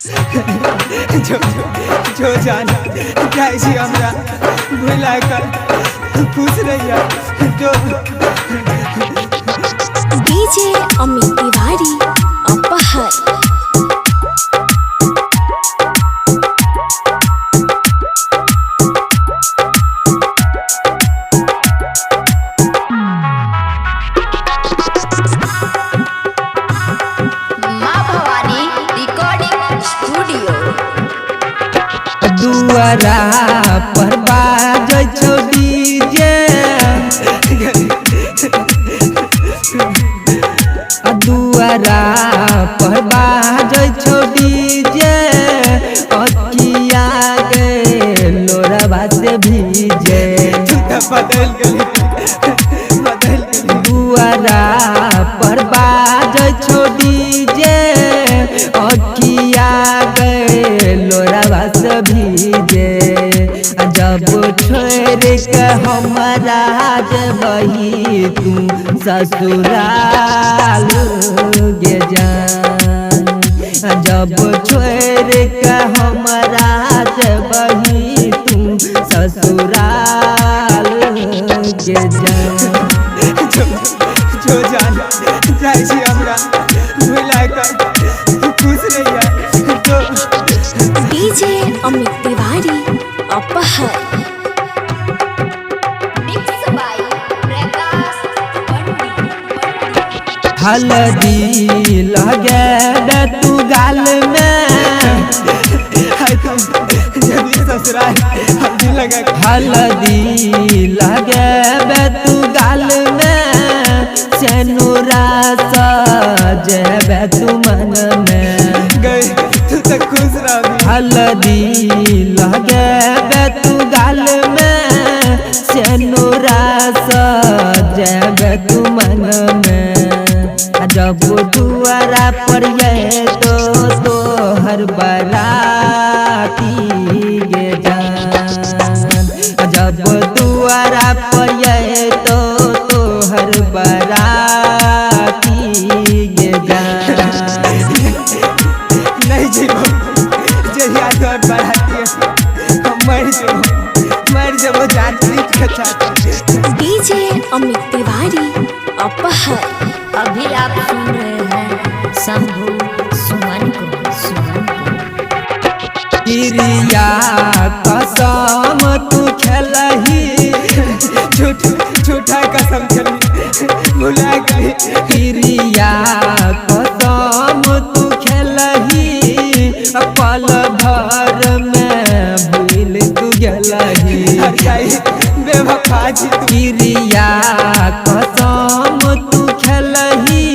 जो जान जाए छी हमरा भुला कर खुश रहिया जो डीजे अमित तिवारी अपहर दुआरा पर बाजै छौ डीजे दुआरा पर बाजै छौ डीजे अखिया के लोरवा से भीजे बदल दुआरा पर बाजै छौ डीजे अखिया के लोरवा से भीजे जब छोड़ के हमारा जबही तू ससुराल गे जान जब छोड़ के हमारा जबही तू ससुराल गे जान जो जान जाए छी हमरा भुला कर खुश रहिया जो डीजे अमित तिवारी अपहर हल्दी लगे तू गाल में ससुराल हल्दी लगा हल्दी लगे तू गाल में सेनुरा सजेबे तू मन में गए तू तो खुश रही हल्दी लगे तू गाल में सेनुरा सजेबे तू मन में जब दुआरा पर ये तो हर बराती गे जान जब दुआरा पर ये तो हर बराती गे जान नहीं जीवो जहिया तोर बराती हम मर जबो जान प्रीत कथा डीजे अमित तिवारी अपहर अभी आप सुन रहे हैं शंभू सुमन को क्रिया कसम तू खेलही झूठा कसम चली भुला गई क्रिया कसम तू खेलही पल भर में भूल तू गेलही बेवफा जी तू क्रिया कसम तू खेलही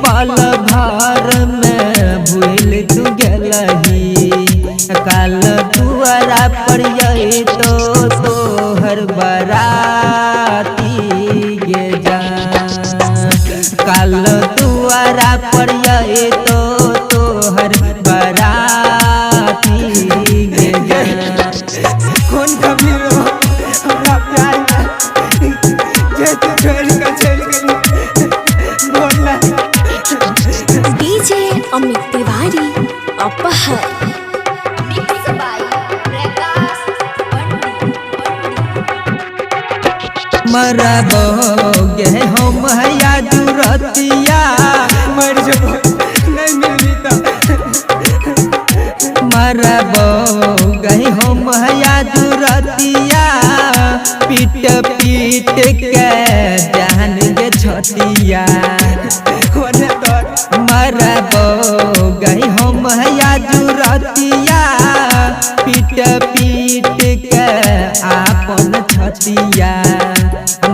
पल भर में भूल तू गेलही काल दुआरा पर यही तो हर बराती गे जान काल दुआरा पर यही तो हर बराती गे जान कौन कभी रो हमरा प्यार में जे तू छोड़ कर चल गई बोलना डीजे अमित तिवारी अपहर मरबोगे हम हया दुरतिया मर जबो नहीं मिली तो मरबोगे हम हया दुरतिया पीट पीट के जान गे छतिया होने तो मरबोगे हम हया दुरतिया पीट पीट के आपन छतिया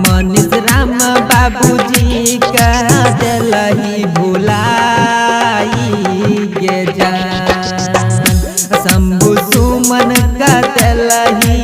मनीष राम बाबूजी का दिलही भुलाई गे जान शंभू सुमन का दिलही